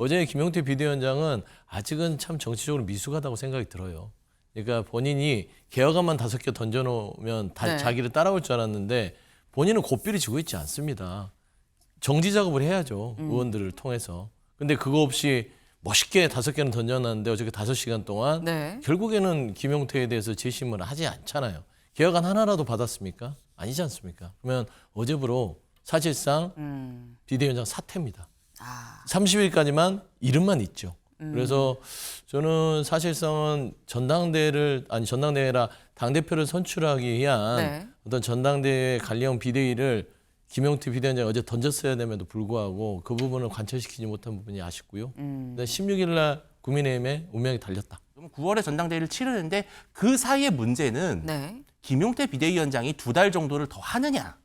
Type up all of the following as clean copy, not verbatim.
어제 김용태 비대위원장은 아직은 참 정치적으로 미숙하다고 생각이 들어요. 그러니까 본인이 개혁안만 5개 던져놓으면 다 네. 자기를 따라올 줄 알았는데 본인은 고삐를 지고 있지 않습니다. 정지 작업을 해야죠. 의원들을 통해서. 근데 그거 없이 멋있게 5개는 던져놨는데 어저께 5시간 동안 네. 결국에는 김용태에 대해서 재심을 하지 않잖아요. 개혁안 하나라도 받았습니까? 아니지 않습니까? 그러면 어제부로 사실상 비대위원장 사퇴입니다. 30일까지만 이름만 있죠. 그래서 저는 사실상은 전당대회라 당대표를 선출하기 위한 네. 어떤 전당대회 관리형 비대위를 김용태 비대위원장이 어제 던졌어야 됨에도 불구하고 그 부분을 관철시키지 못한 부분이 아쉽고요. 16일 날 국민의힘에 운명이 달렸다. 그럼 9월에 전당대회를 치르는데 그 사이의 문제는 네. 김용태 비대위원장이 2달 정도를 더 하느냐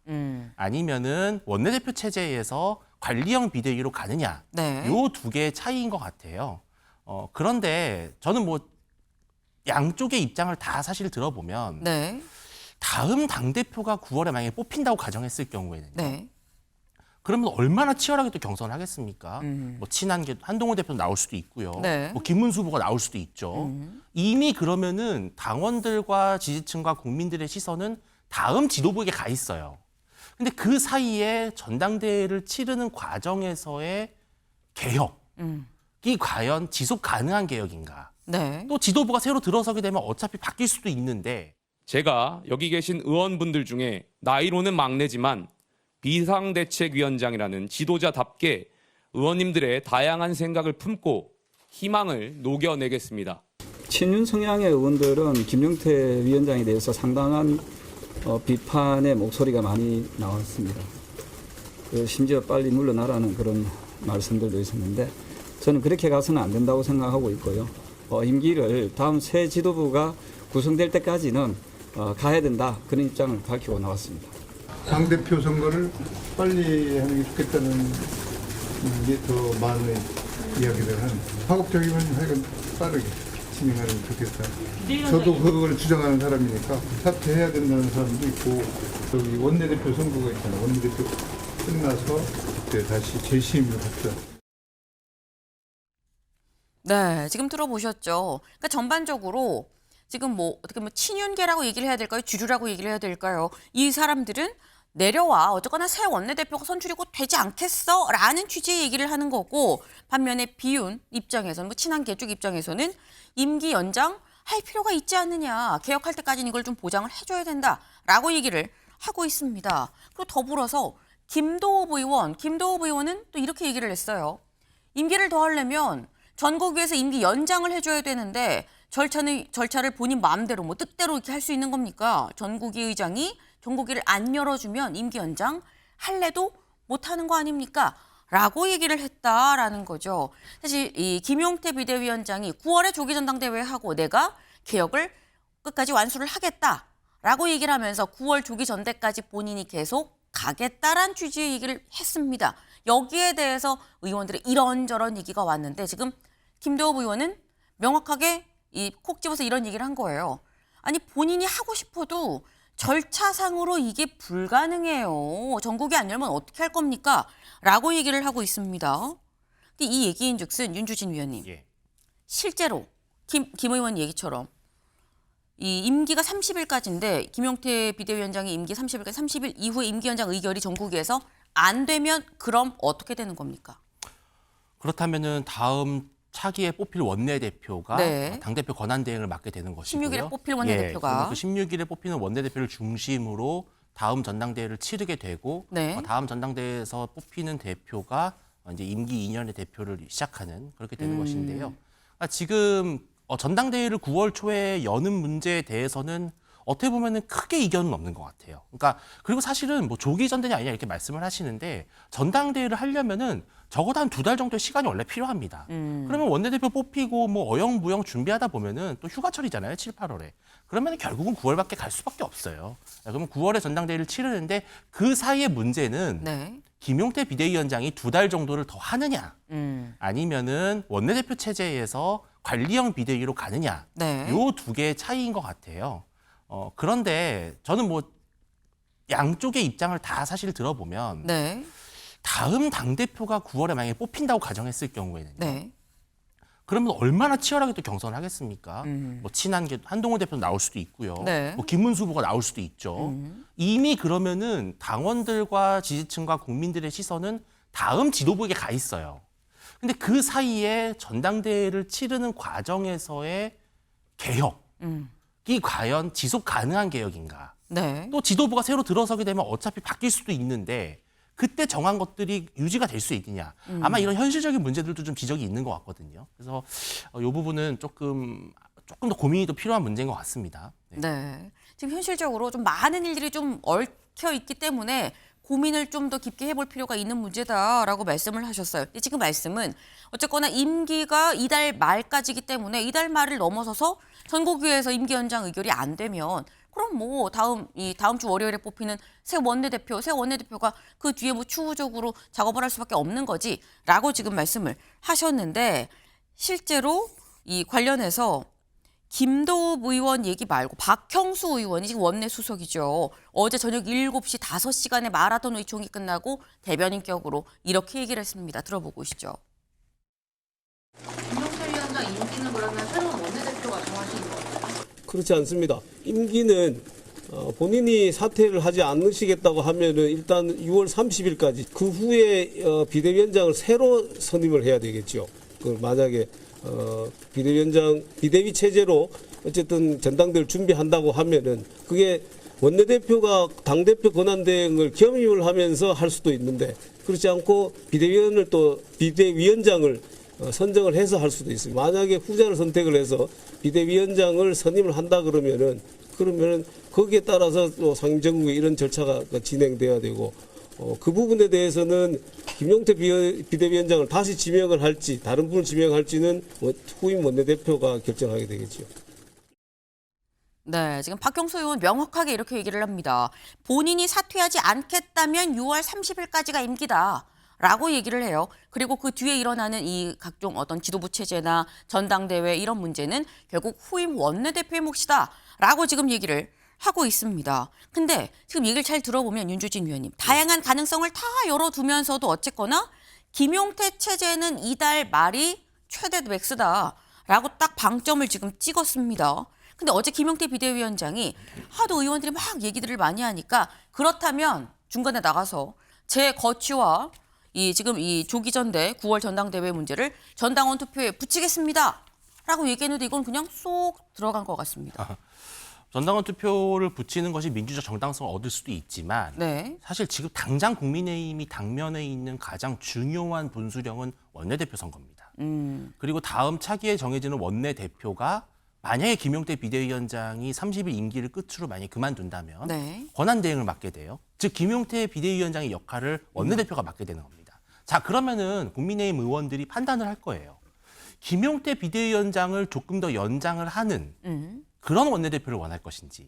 아니면은 원내대표 체제에서 관리형 비대위로 가느냐 네. 요 두 개의 차이인 것 같아요. 그런데 저는 뭐 양쪽의 입장을 다 사실 들어보면 네. 다음 당대표가 9월에 만약에 뽑힌다고 가정했을 경우에는요. 네. 그러면 얼마나 치열하게 또 경선을 하겠습니까? 뭐 친한 게 한동훈 대표 나올 수도 있고요. 네. 뭐 김문수 후보가 나올 수도 있죠. 이미 그러면은 당원들과 지지층과 국민들의 시선은 다음 지도부에게 가 있어요. 근데 그 사이에 전당대회를 치르는 과정에서의 개혁이 과연 지속 가능한 개혁인가? 네. 또 지도부가 새로 들어서게 되면 어차피 바뀔 수도 있는데 제가 여기 계신 의원분들 중에 나이로는 막내지만 비상대책위원장이라는 지도자답게 의원님들의 다양한 생각을 품고 희망을 녹여내겠습니다. 친윤 성향의 의원들은 김용태 위원장에 대해서 상당한 비판의 목소리가 많이 나왔습니다. 심지어 빨리 물러나라는 그런 말씀들도 있었는데 저는 그렇게 가서는 안 된다고 생각하고 있고요. 임기를 다음 새 지도부가 구성될 때까지는 가야 된다 그런 입장을 밝히고 나왔습니다. 당대표 선거를 빨리 하는 게 좋겠다는 게 더 많은 이야기들은 파급적이면 하여간 빠르게 진행하는 게 좋겠다. 저도 그걸 주장하는 사람이니까 사퇴해야 된다는 사람도 있고 여기 원내대표 선거가 있잖아요. 원내대표 끝나서 그때 다시 재심을 갖자. 네. 지금 들어보셨죠? 그러니까 전반적으로 지금 뭐 어떻게 친윤계라고 얘기를 해야 될까요? 주류라고 얘기를 해야 될까요? 이 사람들은 내려와 어쨌거나 새 원내대표가 선출이 곧 되지 않겠어? 라는 취지의 얘기를 하는 거고 반면에 비윤 입장에서는 친한계 쪽 입장에서는 임기 연장 할 필요가 있지 않느냐. 개혁할 때까지는 이걸 좀 보장을 해줘야 된다라고 얘기를 하고 있습니다. 그리고 더불어서 김도읍 의원은 또 이렇게 얘기를 했어요. 임기를 더 하려면 전국위에서 임기 연장을 해줘야 되는데 절차를 본인 마음대로 뜻대로 이렇게 할 수 있는 겁니까? 전국위 의장이 전국위를 안 열어주면 임기 연장 할래도 못하는 거 아닙니까? 라고 얘기를 했다라는 거죠. 사실 이 김용태 비대위원장이 9월에 조기 전당대회 하고 내가 개혁을 끝까지 완수를 하겠다라고 얘기를 하면서 9월 조기 전대까지 본인이 계속 가겠다란 취지의 얘기를 했습니다. 여기에 대해서 의원들의 이런저런 얘기가 왔는데 지금 김도읍 의원은 명확하게 콕 집어서 이런 얘기를 한 거예요. 아니 본인이 하고 싶어도 절차상으로 이게 불가능해요. 전국이 안 열면 어떻게 할 겁니까? 라고 얘기를 하고 있습니다. 이 얘기인즉슨 윤주진 위원님. 예. 실제로 김 의원 얘기처럼 이 임기가 30일까지인데 김용태 비대위원장의 임기 30일까지 30일 이후에 임기 연장 의결이 전국위에서 안 되면 그럼 어떻게 되는 겁니까? 그렇다면은 다음 차기에 뽑힐 원내대표가 네. 당대표 권한대행을 맡게 되는 것이고요. 16일에 뽑힐 원내대표가. 그 16일에 뽑히는 원내대표를 중심으로 다음 전당대회를 치르게 되고 네. 다음 전당대회에서 뽑히는 대표가 이제 임기 2년의 대표를 시작하는 그렇게 되는 것인데요. 지금 전당대회를 9월 초에 여는 문제에 대해서는 어떻게 보면은 크게 이견은 없는 것 같아요. 그러니까 그리고 사실은 뭐 조기 전대냐 아니냐 이렇게 말씀을 하시는데 전당대회를 하려면은 적어도 한 2달 정도의 시간이 원래 필요합니다. 그러면 원내대표 뽑히고 뭐 어영부영 준비하다 보면은 또 휴가철이잖아요. 7, 8월에. 그러면 결국은 9월밖에 갈 수밖에 없어요. 그러면 9월에 전당대회를 치르는데 그 사이의 문제는 네. 김용태 비대위원장이 2달 정도를 더 하느냐 아니면은 원내대표 체제에서 관리형 비대위로 가느냐 네. 요 두 개의 차이인 것 같아요. 그런데 저는 뭐 양쪽의 입장을 다 사실 들어보면 네. 다음 당대표가 9월에 만약에 뽑힌다고 가정했을 경우에는 네. 그러면 얼마나 치열하게 또 경선을 하겠습니까? 뭐 친한 게 한동훈 대표 나올 수도 있고요. 네. 뭐 김문수 후보가 나올 수도 있죠. 이미 그러면은 당원들과 지지층과 국민들의 시선은 다음 지도부에게 가 있어요. 근데 그 사이에 전당대회를 치르는 과정에서의 개혁이 과연 지속 가능한 개혁인가? 네. 또 지도부가 새로 들어서게 되면 어차피 바뀔 수도 있는데 그때 정한 것들이 유지가 될 수 있느냐. 아마 이런 현실적인 문제들도 좀 지적이 있는 것 같거든요. 그래서 이 부분은 조금 더 고민이 또 필요한 문제인 것 같습니다. 네. 네. 지금 현실적으로 좀 많은 일들이 좀 얽혀 있기 때문에 고민을 좀 더 깊게 해볼 필요가 있는 문제다라고 말씀을 하셨어요. 근데 지금 말씀은 어쨌거나 임기가 이달 말까지이기 때문에 이달 말을 넘어서서 전국위에서 임기 연장 의결이 안 되면 그럼 뭐 다음 주 월요일에 뽑히는 새 원내대표가 그 뒤에 뭐 추후적으로 작업을 할 수밖에 없는 거지라고 지금 말씀을 하셨는데 실제로 이 관련해서 김도읍 의원 얘기 말고 박형수 의원이 지금 원내 수석이죠. 어제 저녁 7시 5시간의 마라톤 의총이 끝나고 대변인격으로 이렇게 얘기를 했습니다. 들어보고 오시죠. 김용태 위원장 임기는 그러면 새로운 원내대표가 정하신 거예요? 그렇지 않습니다. 임기는 본인이 사퇴를 하지 않으시겠다고 하면은 일단 6월 30일까지 그 후에 비대위원장을 새로 선임을 해야 되겠죠. 그 만약에 비대위 체제로 어쨌든 전당대회를 준비한다고 하면은 그게 원내대표가 당대표 권한대행을 겸임을 하면서 할 수도 있는데 그렇지 않고 비대위원장을 선정을 해서 할 수도 있습니다. 만약에 후자를 선택을 해서 비대위원장을 선임을 한다 그러면은 거기에 따라서 또 상임정국에 이런 절차가 진행돼야 되고 그 부분에 대해서는 김용태 비대위원장을 다시 지명을 할지 다른 분을 지명할지는 후임 원내대표가 결정하게 되겠죠. 네, 지금 박형수 의원 명확하게 이렇게 얘기를 합니다. 본인이 사퇴하지 않겠다면 6월 30일까지가 임기다라고 얘기를 해요. 그리고 그 뒤에 일어나는 이 각종 어떤 지도부 체제나 전당대회 이런 문제는 결국 후임 원내대표의 몫이다라고 지금 얘기를 하고 있습니다. 근데 지금 얘기를 잘 들어보면 윤주진 위원님, 다양한 가능성을 다 열어두면서도 어쨌거나 김용태 체제는 이달 말이 최대 맥스다라고 딱 방점을 지금 찍었습니다. 근데 어제 김용태 비대위원장이 하도 의원들이 막 얘기들을 많이 하니까 그렇다면 중간에 나가서 제 거취와 지금 이 조기 전대 9월 전당대회 문제를 전당원 투표에 붙이겠습니다라고 얘기했는데 이건 그냥 쏙 들어간 것 같습니다. 전당원 투표를 붙이는 것이 민주적 정당성을 얻을 수도 있지만 네. 사실 지금 당장 국민의힘이 당면에 있는 가장 중요한 분수령은 원내대표 선거입니다. 그리고 다음 차기에 정해지는 원내대표가 만약에 김용태 비대위원장이 30일 임기를 끝으로 만약에 그만둔다면 네. 권한대행을 맡게 돼요. 즉 김용태 비대위원장의 역할을 원내대표가 맡게 되는 겁니다. 자, 그러면은 국민의힘 의원들이 판단을 할 거예요. 김용태 비대위원장을 조금 더 연장을 하는 그런 원내대표를 원할 것인지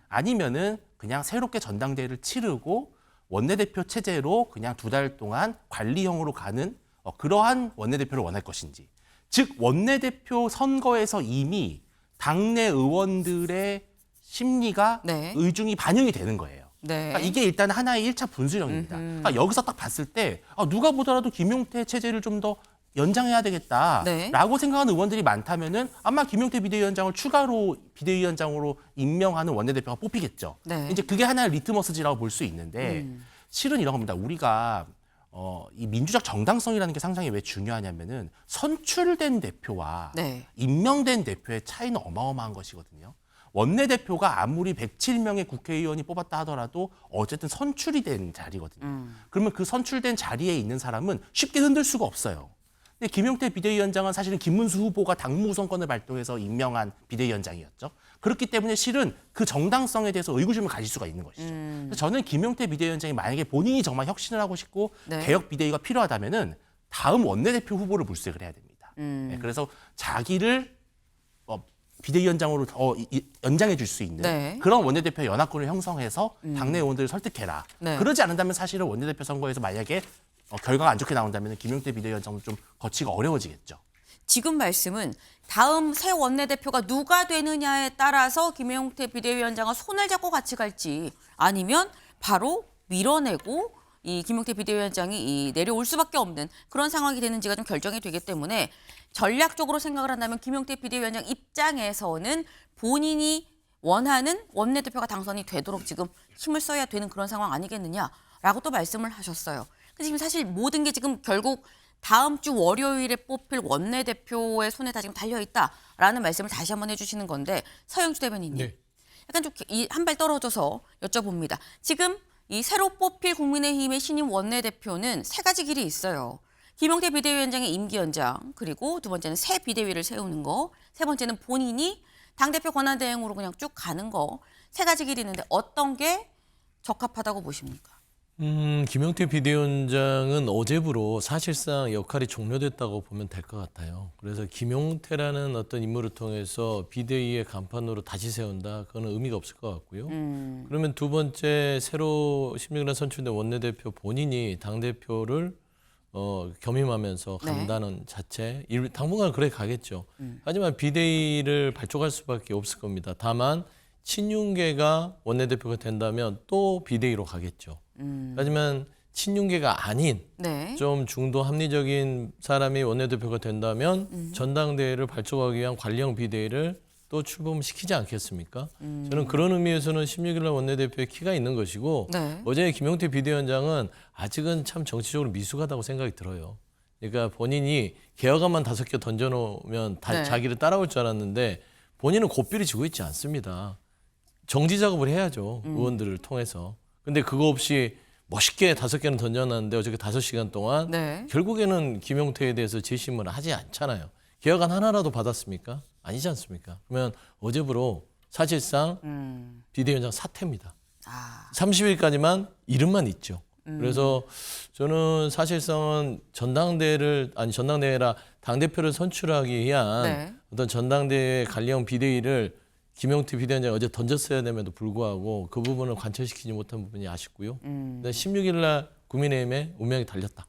아니면은 그냥 새롭게 전당대회를 치르고 원내대표 체제로 그냥 2달 동안 관리형으로 가는 그러한 원내대표를 원할 것인지. 즉 원내대표 선거에서 이미 당내 의원들의 심리가 네. 의중이 반영이 되는 거예요. 네. 그러니까 이게 일단 하나의 1차 분수령입니다. 그러니까 여기서 딱 봤을 때 누가 보더라도 김용태 체제를 좀 더 연장해야 되겠다라고 네. 생각하는 의원들이 많다면은 아마 김용태 비대위원장을 추가로 비대위원장으로 임명하는 원내대표가 뽑히겠죠. 네. 이제 그게 하나의 리트머스지라고 볼 수 있는데 실은 이런 겁니다. 우리가 이 민주적 정당성이라는 게 상당히 왜 중요하냐면은 선출된 대표와 네. 임명된 대표의 차이는 어마어마한 것이거든요. 원내대표가 아무리 107명의 국회의원이 뽑았다 하더라도 어쨌든 선출이 된 자리거든요. 그러면 그 선출된 자리에 있는 사람은 쉽게 흔들 수가 없어요. 근데 김용태 비대위원장은 사실은 김문수 후보가 당무우선권을 발동해서 임명한 비대위원장이었죠. 그렇기 때문에 실은 그 정당성에 대해서 의구심을 가질 수가 있는 것이죠. 그래서 저는 김용태 비대위원장이 만약에 본인이 정말 혁신을 하고 싶고 네. 개혁 비대위가 필요하다면은 다음 원내대표 후보를 물색을 해야 됩니다. 네, 그래서 자기를 비대위원장으로 더 연장해 줄 수 있는 네. 그런 원내대표 연합군을 형성해서 당내 의원들을 설득해라. 네. 그러지 않는다면 사실은 원내대표 선거에서 만약에 결과가 안 좋게 나온다면 김용태 비대위원장도 좀 거치가 어려워지겠죠. 지금 말씀은 다음 새 원내대표가 누가 되느냐에 따라서 김용태 비대위원장과 손을 잡고 같이 갈지 아니면 바로 밀어내고 이 김용태 비대위원장이 이 내려올 수밖에 없는 그런 상황이 되는지가 좀 결정이 되기 때문에 전략적으로 생각을 한다면 김용태 비대위원장 입장에서는 본인이 원하는 원내대표가 당선이 되도록 지금 힘을 써야 되는 그런 상황 아니겠느냐라고 또 말씀을 하셨어요. 근데 지금 사실 모든 게 지금 결국 다음 주 월요일에 뽑힐 원내대표의 손에 다 지금 달려있다라는 말씀을 다시 한번 해주시는 건데 서영주 대변인님. 네. 약간 좀 한 발 떨어져서 여쭤봅니다. 지금 이 새로 뽑힐 국민의힘의 신임 원내대표는 세 가지 길이 있어요. 김용태 비대위원장의 임기 연장, 그리고 두 번째는 새 비대위를 세우는 거, 세 번째는 본인이 당대표 권한대행으로 그냥 쭉 가는 거, 세 가지 길이 있는데 어떤 게 적합하다고 보십니까? 김용태 비대위원장은 어제부로 사실상 역할이 종료됐다고 보면 될 것 같아요. 그래서 김용태라는 어떤 인물을 통해서 비대위의 간판으로 다시 세운다, 그거는 의미가 없을 것 같고요. 그러면 두 번째, 새로 16일 선출된 원내대표 본인이 당대표를 겸임하면서 네. 간다는 자체, 당분간 그래 가겠죠. 하지만 비대위를 발족할 수밖에 없을 겁니다. 다만 친윤계가 원내대표가 된다면 또 비대위로 가겠죠. 하지만 친윤계가 아닌 네. 좀 중도 합리적인 사람이 원내대표가 된다면 전당대회를 발족하기 위한 관리형 비대위를 또 출범시키지 않겠습니까? 저는 그런 의미에서는 16일 날 원내대표의 키가 있는 것이고 네. 어제 김용태 비대위원장은 아직은 참 정치적으로 미숙하다고 생각이 들어요. 그러니까 본인이 개혁안만 5개 던져놓으면 다 네. 자기를 따라올 줄 알았는데 본인은 고삐를 지고 있지 않습니다. 정지 작업을 해야죠. 의원들을 통해서. 근데 그거 없이 멋있게 5개는 던져놨는데 어저께 5시간 동안 네. 결국에는 김용태에 대해서 재심을 하지 않잖아요. 개혁안 하나라도 받았습니까? 아니지 않습니까? 그러면 어제부로 사실상 비대위원장 사퇴입니다. 30일까지만 이름만 있죠. 그래서 저는 사실상은 전당대회라 당대표를 선출하기 위한 네. 어떤 전당대회 관리형 비대위를 김용태 비대위원장이 어제 던졌어야 됨에도 불구하고 그 부분을 관철시키지 못한 부분이 아쉽고요. 16일 날 국민의힘의 운명이 달렸다.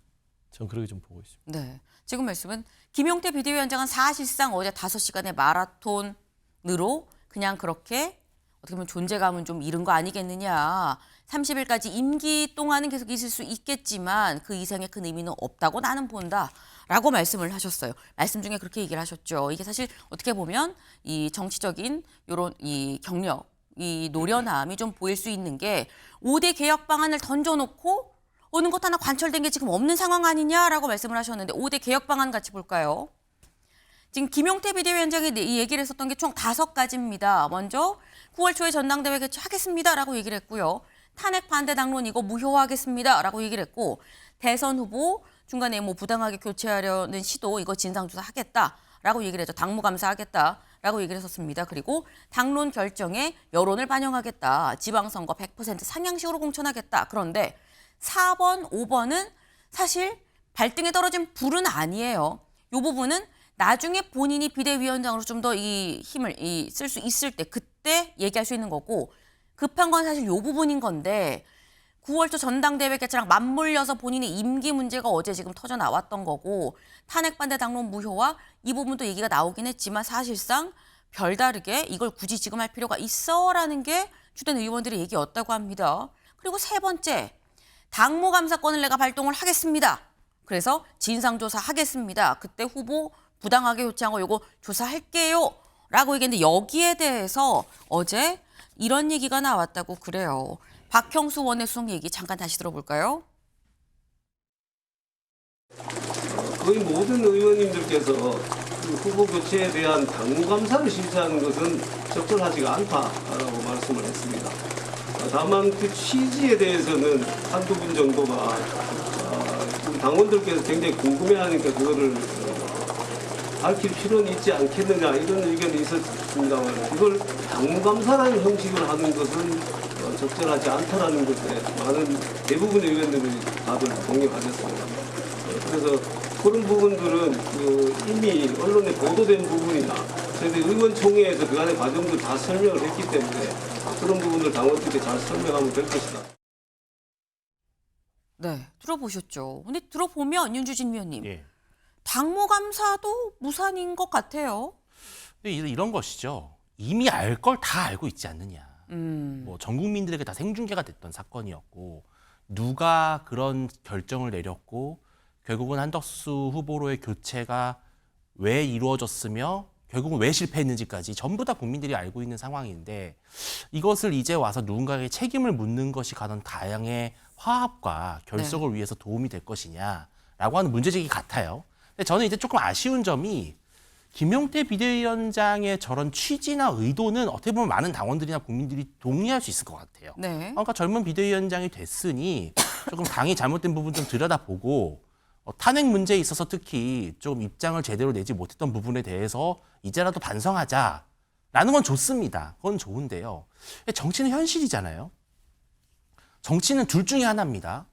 저는 그렇게 좀 보고 있습니다. 네. 지금 말씀은 김용태 비대위원장은 사실상 어제 5시간의 마라톤으로 그냥 그렇게 어떻게 보면 존재감은 좀 잃은 거 아니겠느냐. 30일까지 임기 동안은 계속 있을 수 있겠지만 그 이상의 큰 의미는 없다고 나는 본다라고 말씀을 하셨어요. 말씀 중에 그렇게 얘기를 하셨죠. 이게 사실 어떻게 보면 이 정치적인 요런 이 경력, 이 노련함이 좀 보일 수 있는 게 5대 개혁 방안을 던져놓고 어느 것 하나 관철된 게 지금 없는 상황 아니냐라고 말씀을 하셨는데 5대 개혁 방안 같이 볼까요? 지금 김용태 비대위원장이 이 얘기를 했었던 게 총 5가지입니다. 먼저 9월 초에 전당대회 개최하겠습니다라고 얘기를 했고요. 탄핵 반대 당론 이거 무효화하겠습니다라고 얘기를 했고 대선 후보 중간에 뭐 부당하게 교체하려는 시도 이거 진상조사 하겠다라고 얘기를 했죠. 당무감사하겠다라고 얘기를 했었습니다. 그리고 당론 결정에 여론을 반영하겠다. 지방선거 100% 상향식으로 공천하겠다. 그런데 4번, 5번은 사실 발등에 떨어진 불은 아니에요. 이 부분은 나중에 본인이 비대위원장으로 좀 더 이 힘을 쓸 수 있을 때 그때 얘기할 수 있는 거고 급한 건 사실 이 부분인 건데 9월 초 전당대회 개최랑 맞물려서 본인의 임기 문제가 어제 지금 터져 나왔던 거고 탄핵 반대 당론 무효화 이 부분도 얘기가 나오긴 했지만 사실상 별다르게 이걸 굳이 지금 할 필요가 있어라는 게 주된 의원들의 얘기였다고 합니다. 그리고 세 번째 당무감사권을 내가 발동을 하겠습니다. 그래서 진상조사 하겠습니다. 그때 후보 부당하게 교체한 거 요거 조사할게요. 라고 얘기했는데 여기에 대해서 어제 이런 얘기가 나왔다고 그래요. 박형수 원내수석 얘기 잠깐 다시 들어볼까요? 거의 모든 의원님들께서 그 후보 교체에 대한 당무감사를 실시하는 것은 적절하지가 않다라고 말씀을 했습니다. 다만 그 취지에 대해서는 한두 분 정도가 우리 당원들께서 굉장히 궁금해하니까 그거를 밝힐 필요는 있지 않겠느냐 이런 의견이 있었습니다만 이걸 당무감사라는 형식으로 하는 것은 적절하지 않다라는 것에 많은 대부분의 의원들이 다들 동의하셨습니다. 그래서 그런 부분들은 이미 언론에 보도된 부분이나 저희들 의원총회에서 그간의 과정도 다 설명을 했기 때문에 그런 부분을 당원들께 잘 설명하면 될 것이다. 네, 들어보셨죠. 근데 들어보면 윤주진 위원님 예. 당무감사도 무산인 것 같아요. 근데 이런 것이죠. 이미 알 걸 다 알고 있지 않느냐. 뭐 전 국민들에게 다 생중계가 됐던 사건이었고 누가 그런 결정을 내렸고 결국은 한덕수 후보로의 교체가 왜 이루어졌으며 결국은 왜 실패했는지까지 전부 다 국민들이 알고 있는 상황인데 이것을 이제 와서 누군가에게 책임을 묻는 것이 과연 다양의 화합과 결속을 위해서 도움이 될 것이냐라고 하는 문제제기 같아요. 근데 저는 이제 조금 아쉬운 점이 김용태 비대위원장의 저런 취지나 의도는 어떻게 보면 많은 당원들이나 국민들이 동의할 수 있을 것 같아요. 네. 그러니까 젊은 비대위원장이 됐으니 조금 당이 잘못된 부분 좀 들여다보고 탄핵 문제에 있어서 특히 좀 입장을 제대로 내지 못했던 부분에 대해서 이제라도 반성하자라는 건 좋습니다. 그건 좋은데요. 정치는 현실이잖아요. 정치는 둘 중에 하나입니다.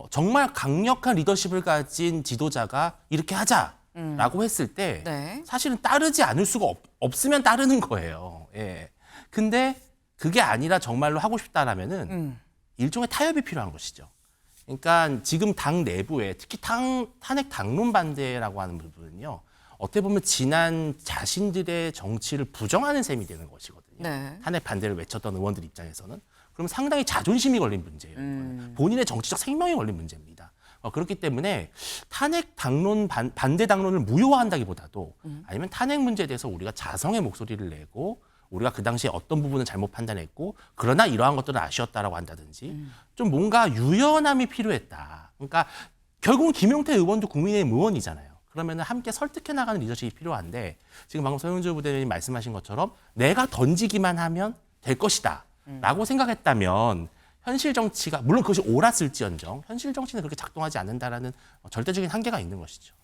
정말 강력한 리더십을 가진 지도자가 이렇게 하자라고 했을 때 네. 사실은 따르지 않을 수가 없으면 따르는 거예요. 예. 근데 그게 아니라 정말로 하고 싶다라면은 일종의 타협이 필요한 것이죠. 그러니까 지금 당 내부에 특히 탄핵 당론 반대라고 하는 부분은요. 어떻게 보면 지난 자신들의 정치를 부정하는 셈이 되는 것이거든요. 네. 탄핵 반대를 외쳤던 의원들 입장에서는. 그럼 상당히 자존심이 걸린 문제예요. 본인의 정치적 생명이 걸린 문제입니다. 그렇기 때문에 탄핵 당론 반대 당론을 무효화한다기보다도 아니면 탄핵 문제에 대해서 우리가 자성의 목소리를 내고 우리가 그 당시에 어떤 부분을 잘못 판단했고 그러나 이러한 것들은 아쉬웠다라고 한다든지 좀 뭔가 유연함이 필요했다. 그러니까 결국은 김용태 의원도 국민의힘 의원이잖아요. 그러면 함께 설득해 나가는 리더십이 필요한데 지금 방금 서영주 부대표님 말씀하신 것처럼 내가 던지기만 하면 될 것이다 라고 생각했다면 현실 정치가 물론 그것이 옳았을지언정 현실 정치는 그렇게 작동하지 않는다라는 절대적인 한계가 있는 것이죠.